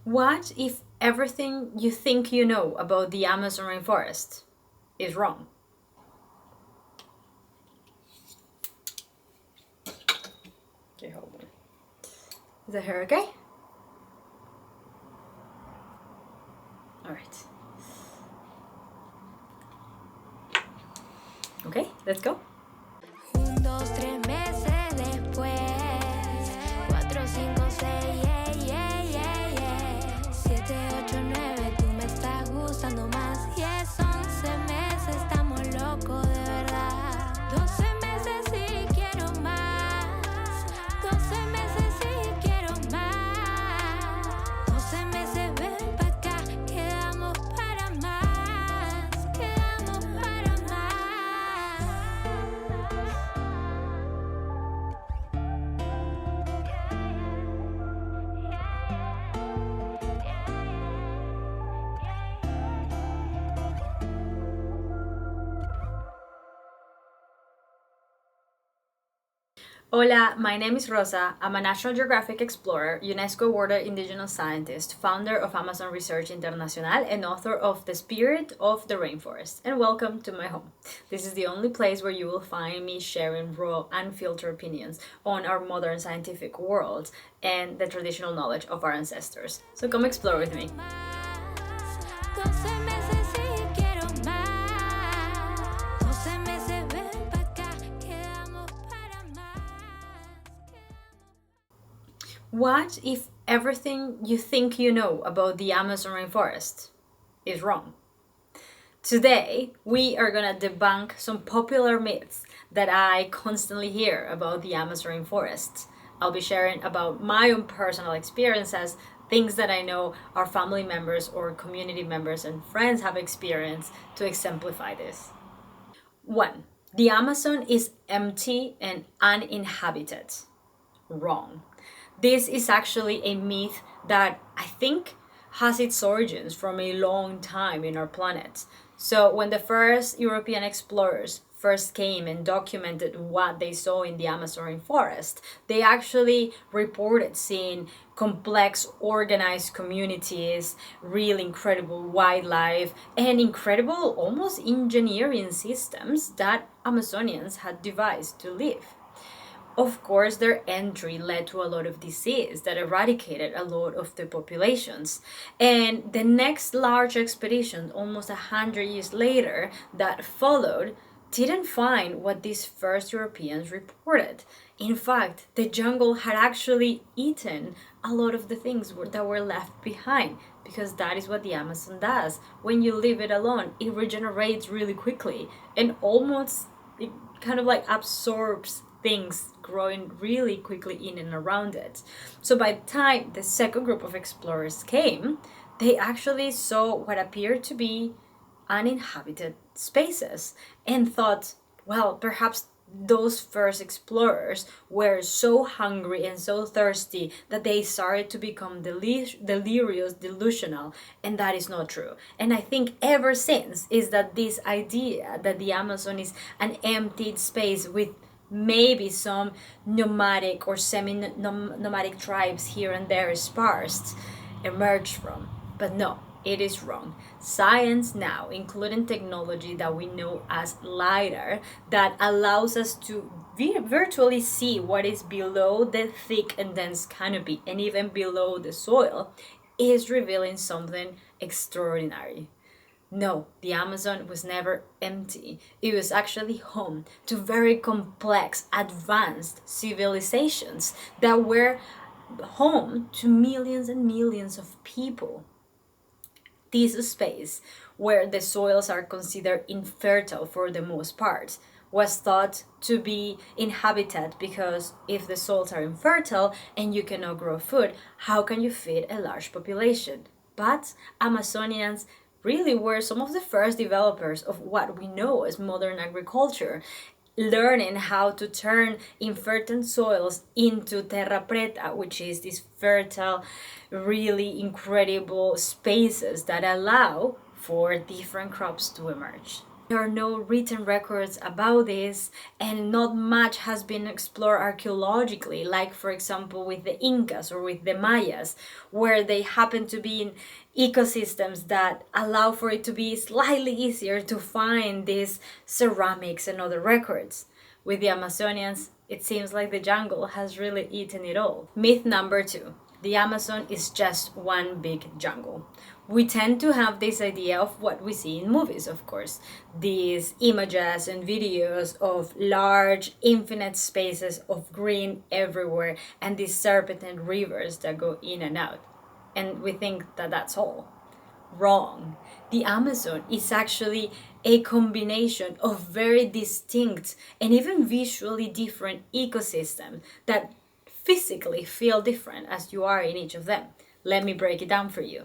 What if everything you think you know about the Amazon rainforest is wrong? Okay, hold on. Is that here okay? Alright. Okay, let's go. 1, 2, 3 meses después, 4, 5, 6, yeah, yeah, yeah, yeah. 7, 8, 9, tú me estás gustando más. 10, 11 meses, estamos locos de verdad. 12 meses y quiero más. 12 meses y quiero más. 12 meses, ven pa' acá, quedamos para más. Quedamos para más. Hola, my name is Rosa. I'm a National Geographic explorer, UNESCO awarded Indigenous scientist, founder of Amazon Research International, and author of The Spirit of the Rainforest. And welcome to my home. This is the only place where you will find me sharing raw, unfiltered opinions on our modern scientific world and the traditional knowledge of our ancestors. So come explore with me. 12 meses y quiero más. 12 meses, ven pa' acá, quedamos para más. What if everything you think you know about the Amazon rainforest is wrong? Today, we are gonna debunk some popular myths that I constantly hear about the Amazon rainforest. I'll be sharing about my own personal experiences, things that I know our family members or community members and friends have experienced to exemplify this. 1. The Amazon is empty and uninhabited. Wrong. This is actually a myth that I think has its origins from a long time in our planet. So when the first European explorers first came and documented what they saw in the Amazon rainforest, they actually reported seeing complex organized communities, really incredible wildlife, and incredible almost engineering systems that Amazonians had devised to live. Of course, their entry led to a lot of disease that eradicated a lot of the populations. And the next large expedition, almost 100 years later, that followed, didn't find what these first Europeans reported. In fact, the jungle had actually eaten a lot of the things that were left behind, because that is what the Amazon does. When you leave it alone, it regenerates really quickly and almost it kind of like absorbs things growing really quickly in and around it. So by the time the second group of explorers came, they actually saw what appeared to be uninhabited spaces and thought, well, perhaps those first explorers were so hungry and so thirsty that they started to become delirious, delusional, and that is not true. And I think ever since is that this idea that the Amazon is an emptied space with maybe some nomadic or semi-nomadic tribes here and there sparse emerged from. But no, it is wrong. Science now, including technology that we know as LiDAR, that allows us to virtually see what is below the thick and dense canopy and even below the soil, is revealing something extraordinary. No, the Amazon was never empty. It was actually home to very complex, advanced civilizations that were home to millions and millions of people. This space, where the soils are considered infertile for the most part, was thought to be inhabited because if the soils are infertile and you cannot grow food, how can you feed a large population? But Amazonians really were some of the first developers of what we know as modern agriculture, learning how to turn infertile soils into terra preta, which is these fertile, really incredible spaces that allow for different crops to emerge. There are no written records about this, and not much has been explored archaeologically, like for example with the Incas or with the Mayas, where they happen to be in ecosystems that allow for it to be slightly easier to find these ceramics and other records. With the Amazonians, it seems like the jungle has really eaten it all. Myth number 2. The Amazon is just one big jungle. We tend to have this idea of what we see in movies, of course. These images and videos of large, infinite spaces of green everywhere and these serpentine rivers that go in and out. And we think that that's all. Wrong. The Amazon is actually a combination of very distinct and even visually different ecosystems that physically feel different as you are in each of them. Let me break it down for you.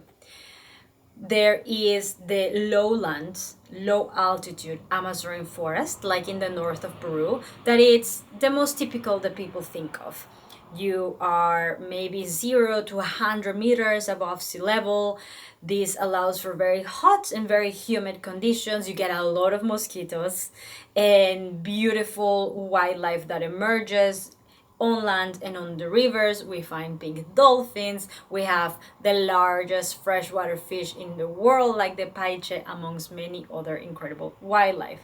There is the lowlands, low altitude Amazon forest, like in the north of Peru, that it's the most typical that people think of. You are maybe 0 to 100 meters above sea level. This allows for very hot and very humid conditions. You get a lot of mosquitoes and beautiful wildlife that emerges on land and on the rivers. We find pink dolphins. We have the largest freshwater fish in the world, like the paiche, amongst many other incredible wildlife.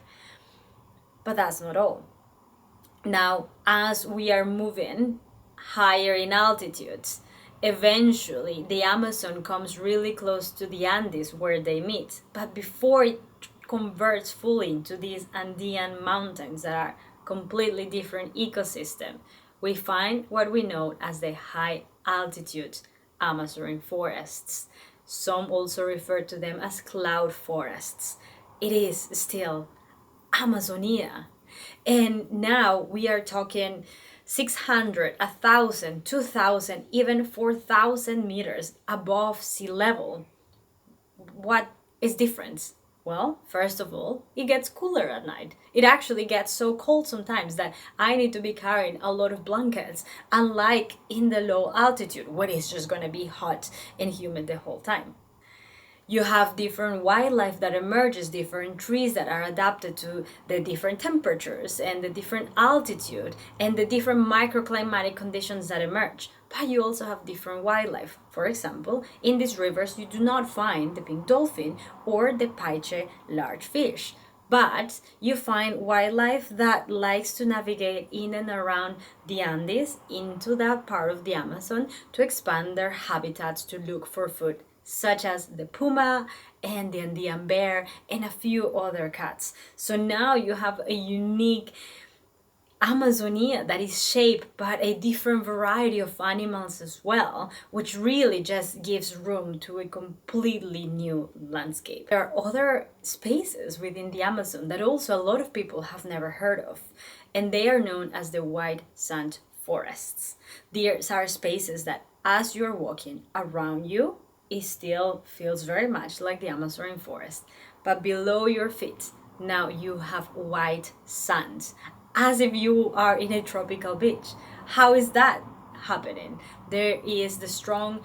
But that's not all. Now, as we are moving higher in altitudes, eventually the Amazon comes really close to the Andes where they meet. But before it converts fully into these Andean mountains that are completely different ecosystem, we find what we know as the high altitude Amazon forests. Some also refer to them as cloud forests. It is still Amazonia. And now we are talking 600, 1,000, 2,000, even 4,000 meters above sea level. What is different? Well, first of all, it gets cooler at night. It actually gets so cold sometimes that I need to be carrying a lot of blankets, unlike in the low altitude, where it's just gonna be hot and humid the whole time. You have different wildlife that emerges, different trees that are adapted to the different temperatures and the different altitude and the different microclimatic conditions that emerge. But you also have different wildlife. For example, in these rivers you do not find the pink dolphin or the paiche large fish. But you find wildlife that likes to navigate in and around the Andes into that part of the Amazon to expand their habitats to look for food, such as the puma and the Andean bear and a few other cats. So now you have a unique Amazonia that is shaped by a different variety of animals as well, which really just gives room to a completely new landscape. There are other spaces within the Amazon that also a lot of people have never heard of, and they are known as the white sand forests. These are spaces that as you're walking around you, it still feels very much like the Amazon forest, but below your feet now you have white sand, as if you are in a tropical beach. How is that happening? There is the strong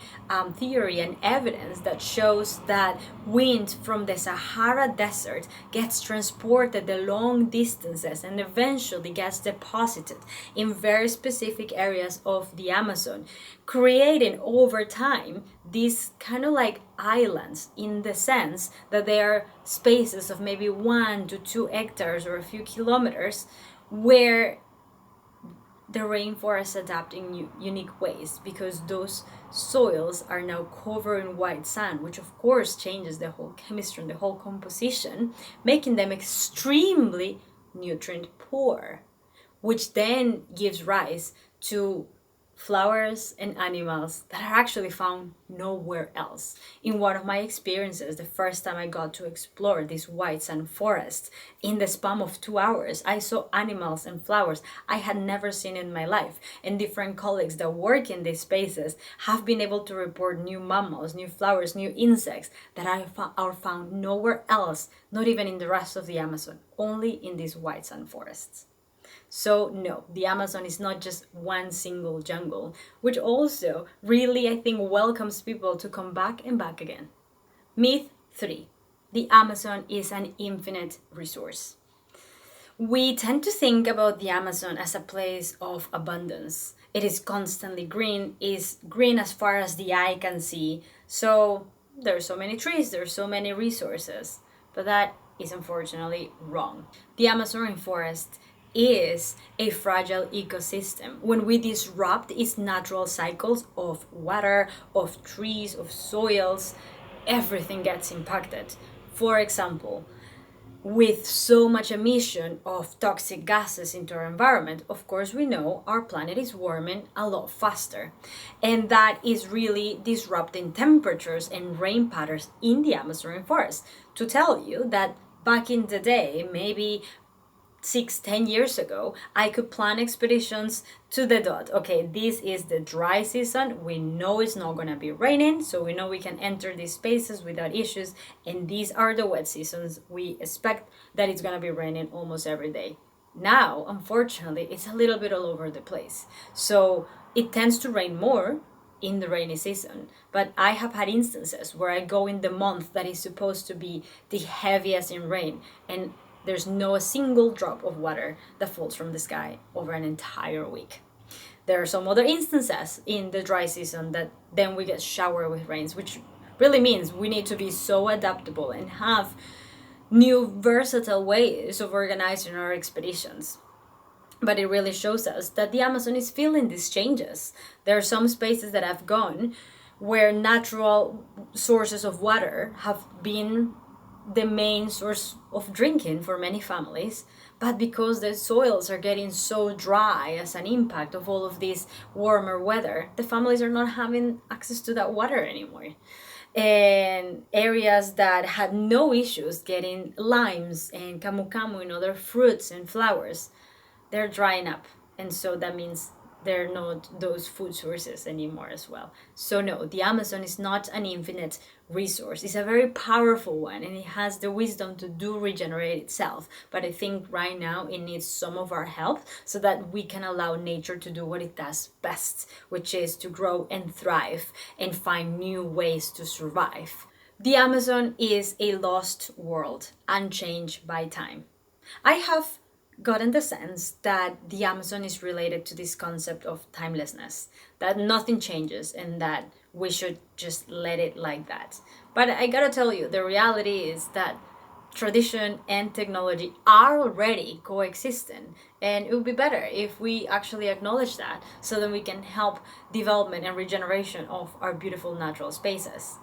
theory and evidence that shows that wind from the Sahara Desert gets transported the long distances and eventually gets deposited in very specific areas of the Amazon, creating over time these kind of like islands, in the sense that they are spaces of maybe 1 to 2 hectares or a few kilometers where the rainforest adapt in unique ways, because those soils are now covered in white sand, which of course changes the whole chemistry and the whole composition, making them extremely nutrient poor, which then gives rise to flowers and animals that are actually found nowhere else. In one of my experiences, the first time I got to explore this white sand forest, in the span of 2 hours, I saw animals and flowers I had never seen in my life. And different colleagues that work in these spaces have been able to report new mammals, new flowers, new insects that are found nowhere else, not even in the rest of the Amazon, only in these white sand forests. So no, the Amazon is not just one single jungle, which also really, I think, welcomes people to come back and back again. Myth 3. the Amazon is an infinite resource. We tend to think about the Amazon as a place of abundance. It is constantly green, is green as far as the eye can see. So there's so many trees, there's so many resources. But that is unfortunately wrong. The Amazon rainforest is a fragile ecosystem. When we disrupt its natural cycles of water, of trees, of soils, everything gets impacted. For example, with so much emission of toxic gases into our environment, of course, we know our planet is warming a lot faster. And that is really disrupting temperatures and rain patterns in the Amazon rainforest. To tell you that back in the day, maybe 6-10 years ago, I could plan expeditions to the dot. Okay, this is the dry season. We know it's not going to be raining, so we know we can enter these spaces without issues. And these are the wet seasons. We expect that it's going to be raining almost every day. Now, unfortunately, it's a little bit all over the place. So it tends to rain more in the rainy season. But I have had instances where I go in the month that is supposed to be the heaviest in rain, and there's no a single drop of water that falls from the sky over an entire week. There are some other instances in the dry season that then we get showered with rains, which really means we need to be so adaptable and have new versatile ways of organizing our expeditions. But it really shows us that the Amazon is feeling these changes. There are some spaces that I've gone where natural sources of water have been the main source of drinking for many families, but because the soils are getting so dry as an impact of all of this warmer weather, the families are not having access to that water anymore. And areas that had no issues getting limes and camu camu and other fruits and flowers, they're drying up. And so that means they're not those food sources anymore as well. So no, the Amazon is not an infinite resource. It's a very powerful one, and it has the wisdom to do regenerate itself. But I think right now it needs some of our help so that we can allow nature to do what it does best, which is to grow and thrive and find new ways to survive. The Amazon is a lost world, unchanged by time. I have gotten the sense that the Amazon is related to this concept of timelessness, that nothing changes and that we should just let it like that. But I gotta tell you, the reality is that tradition and technology are already coexisting, and it would be better if we actually acknowledge that so that we can help development and regeneration of our beautiful natural spaces.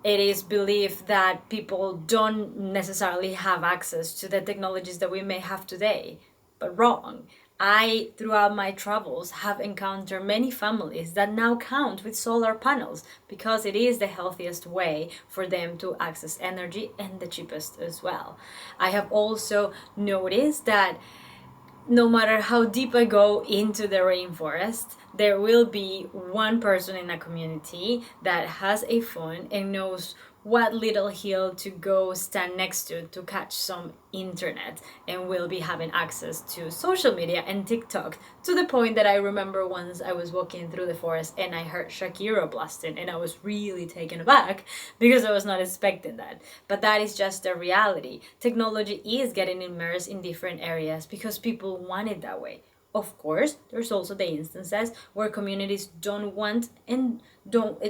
It is believed that people don't necessarily have access to the technologies that we may have today, but wrong. I, throughout my travels, have encountered many families that now count with solar panels because it is the healthiest way for them to access energy and the cheapest as well. I have also noticed that no matter how deep I go into the rainforest, there will be one person in a community that has a phone and knows what little hill to go stand next to catch some internet, and will be having access to social media and TikTok, to the point that I remember once I was walking through the forest and I heard Shakira blasting, and I was really taken aback because I was not expecting that. But that is just the reality. Technology is getting immersed in different areas because people want it that way. Of course, there's also the instances where communities don't want and don't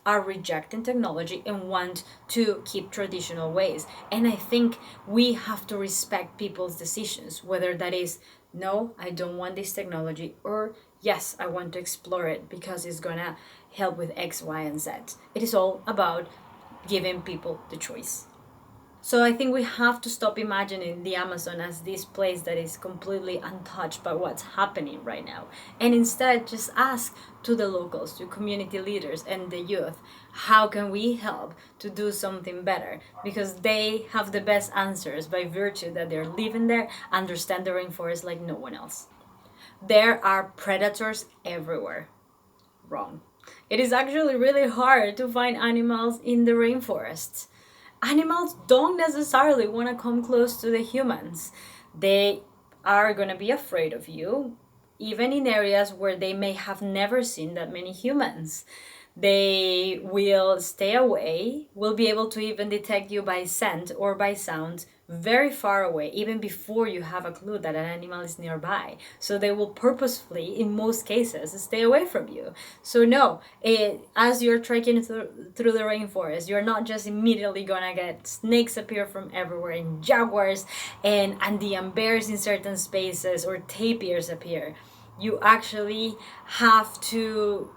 are rejecting technology and want to keep traditional ways. And I think we have to respect people's decisions, whether that is, no, I don't want this technology, or yes, I want to explore it because it's gonna help with X, Y, and Z. It is all about giving people the choice. So I think we have to stop imagining the Amazon as this place that is completely untouched by what's happening right now. And instead just ask to the locals, to community leaders and the youth, how can we help to do something better? Because they have the best answers by virtue that they're living there, understand the rainforest like no one else. There are predators everywhere. Wrong. It is actually really hard to find animals in the rainforests. Animals don't necessarily want to come close to the humans. They are going to be afraid of you, even in areas where they may have never seen that many humans. They will stay away, will be able to even detect you by scent or by sound very far away, even before you have a clue that an animal is nearby. So they will purposefully, in most cases, stay away from you. So no, as you're trekking through the rainforest, you're not just immediately gonna get snakes appear from everywhere, and jaguars and Andean bears in certain spaces, or tapirs appear. You actually have to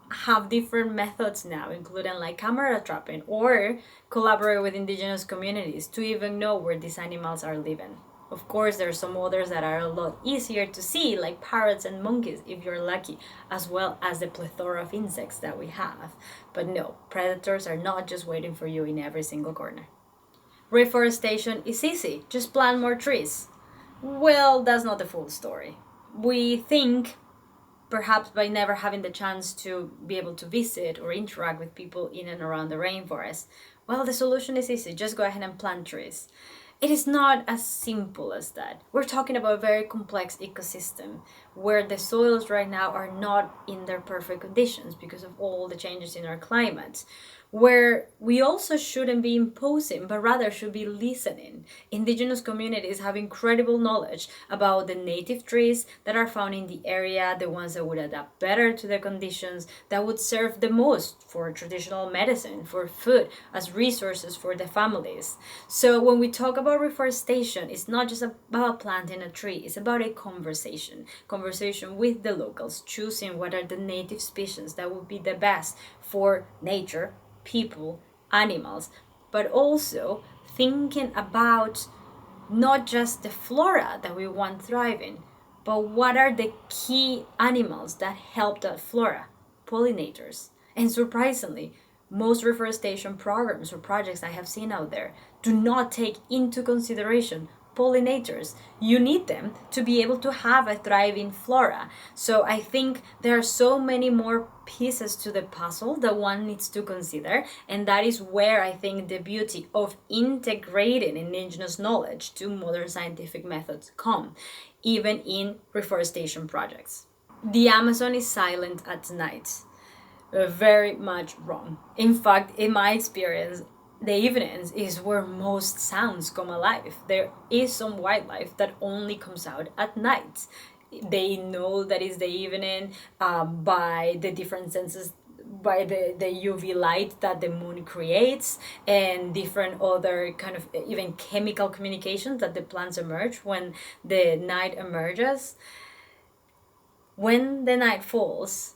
have different methods now, including like camera trapping, or collaborate with indigenous communities to even know where these animals are living. Of course, there are some others that are a lot easier to see, like parrots and monkeys if you're lucky, as well as the plethora of insects that we have. But no, predators are not just waiting for you in every single corner. Reforestation is easy, just plant more trees. Well, that's not the full story. We think, perhaps by never having the chance to be able to visit or interact with people in and around the rainforest, well, the solution is easy. Just go ahead and plant trees. It is not as simple as that. We're talking about a very complex ecosystem where the soils right now are not in their perfect conditions because of all the changes in our climate, where we also shouldn't be imposing, but rather should be listening. Indigenous communities have incredible knowledge about the native trees that are found in the area, the ones that would adapt better to the conditions, that would serve the most for traditional medicine, for food, as resources for the families. So when we talk about reforestation, it's not just about planting a tree, it's about a conversation with the locals, choosing what are the native species that would be the best for nature, people, animals, but also thinking about not just the flora that we want thriving, but what are the key animals that help that flora? Pollinators. And surprisingly, most reforestation programs or projects I have seen out there do not take into consideration pollinators. You need them to be able to have a thriving flora. So I think there are so many more pieces to the puzzle that one needs to consider, and that is where I think the beauty of integrating indigenous knowledge to modern scientific methods come, even in reforestation projects. The Amazon is silent at night. Very much wrong. In fact, in my experience, the evenings is where most sounds come alive. There is some wildlife that only comes out at night. They know that it's the evening by the different senses, by the UV light that the moon creates, and different other kind of even chemical communications that the plants emerge when the night emerges. When the night falls,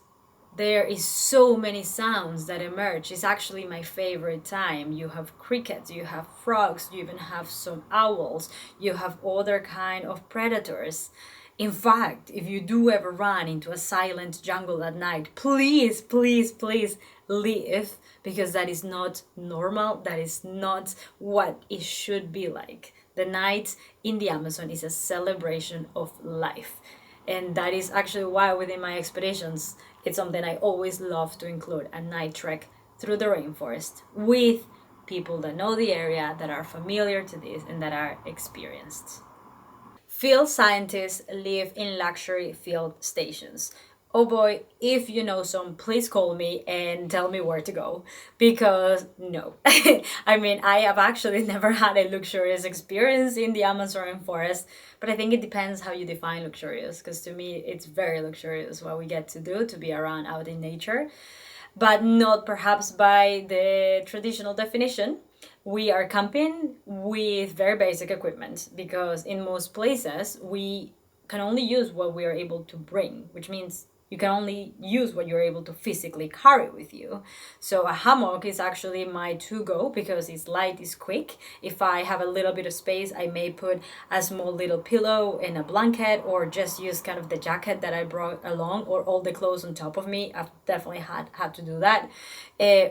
there is so many sounds that emerge. It's actually my favorite time. You have crickets, you have frogs, you even have some owls, you have other kind of predators. In fact, if you do ever run into a silent jungle at night, please, please, please leave, because that is not normal. That is not what it should be like. The night in the Amazon is a celebration of life. And that is actually why within my expeditions, it's something I always love to include, a night trek through the rainforest with people that know the area, that are familiar to this, and that are experienced. Field scientists live in luxury field stations. Oh boy, if you know some, please call me and tell me where to go. Because no. I mean, I have actually never had a luxurious experience in the Amazon rainforest, but I think it depends how you define luxurious, because to me, it's very luxurious what we get to do, to be around out in nature, but not perhaps by the traditional definition. We are camping with very basic equipment, because in most places we can only use what we are able to bring, which means you can only use what you're able to physically carry with you. So a hammock is actually my to-go, because it's light, it's quick. If I have a little bit of space, I may put a small little pillow and a blanket, or just use kind of the jacket that I brought along, or all the clothes on top of me. I've definitely had to do that.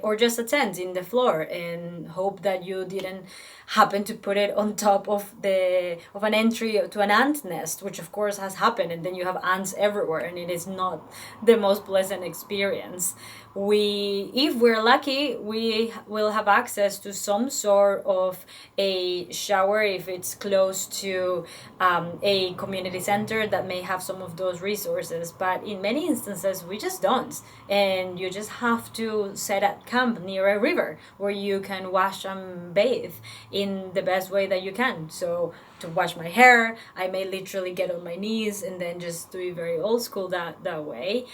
Or just a tent in the floor, and hope that you didn't happen to put it on top of an entry to an ant nest, which of course has happened, and then you have ants everywhere, and it is not the most pleasant experience. If we're lucky, we will have access to some sort of a shower if it's close to a community center that may have some of those resources. But in many instances, we just don't. And you just have to set up camp near a river where you can wash and bathe in the best way that you can. So to wash my hair, I may literally get on my knees and then just do it very old school that way.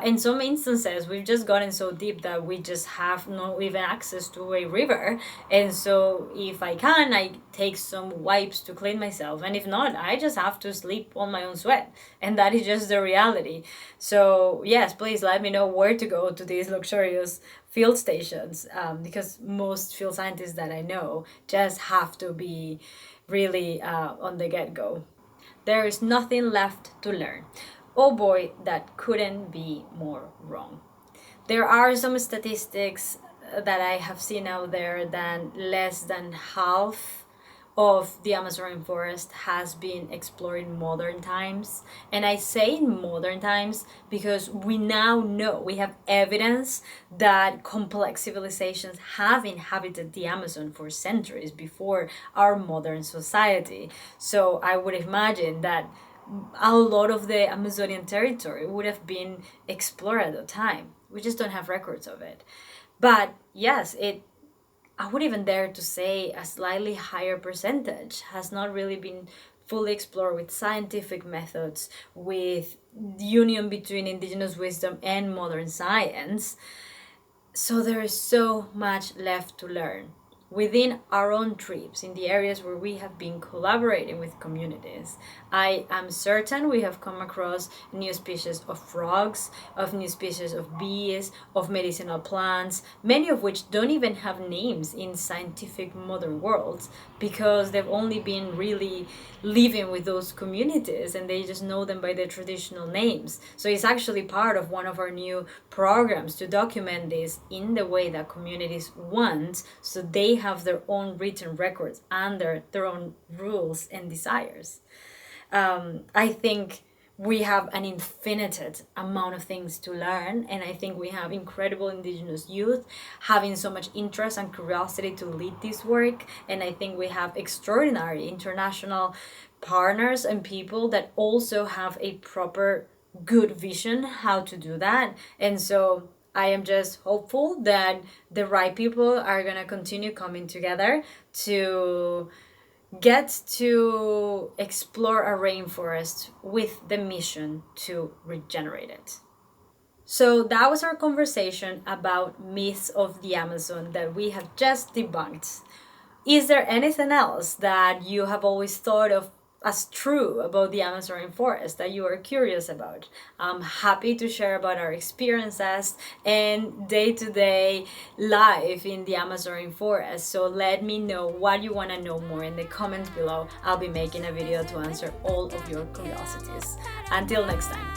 In some instances, we've just gotten so deep that we just have no even access to a river. And so if I can, I take some wipes to clean myself. And if not, I just have to sleep on my own sweat. And that is just the reality. So yes, please let me know where to go to these luxurious field stations, because most field scientists that I know just have to be really on the get-go. There is nothing left to learn. Oh boy, that couldn't be more wrong. There are some statistics that I have seen out there that less than half of the Amazon rainforest has been explored in modern times. And I say in modern times because we now know, we have evidence that complex civilizations have inhabited the Amazon for centuries before our modern society. So I would imagine that a lot of the Amazonian territory would have been explored at the time. We just don't have records of it. But yes, I would even dare to say a slightly higher percentage has not really been fully explored with scientific methods, with the union between indigenous wisdom and modern science. So there is so much left to learn within our own trips in the areas where we have been collaborating with communities. I am certain we have come across new species of frogs, of new species of bees, of medicinal plants, many of which don't even have names in scientific modern worlds because they've only been really living with those communities and they just know them by their traditional names. So it's actually part of one of our new programs to document this in the way that communities want, so they have their own written records under their own rules and desires. I think we have an infinite amount of things to learn, and I think we have incredible indigenous youth having so much interest and curiosity to lead this work, and I think we have extraordinary international partners and people that also have a proper good vision how to do that. And so I am just hopeful that the right people are going to continue coming together to get to explore a rainforest with the mission to regenerate it. So that was our conversation about myths of the Amazon that we have just debunked. Is there anything else that you have always thought of as true about the Amazon rainforest that you are curious about? I'm happy to share about our experiences and day-to-day life in the Amazon rainforest. So let me know what you want to know more in the comments below. I'll be making a video to answer all of your curiosities. Until next time.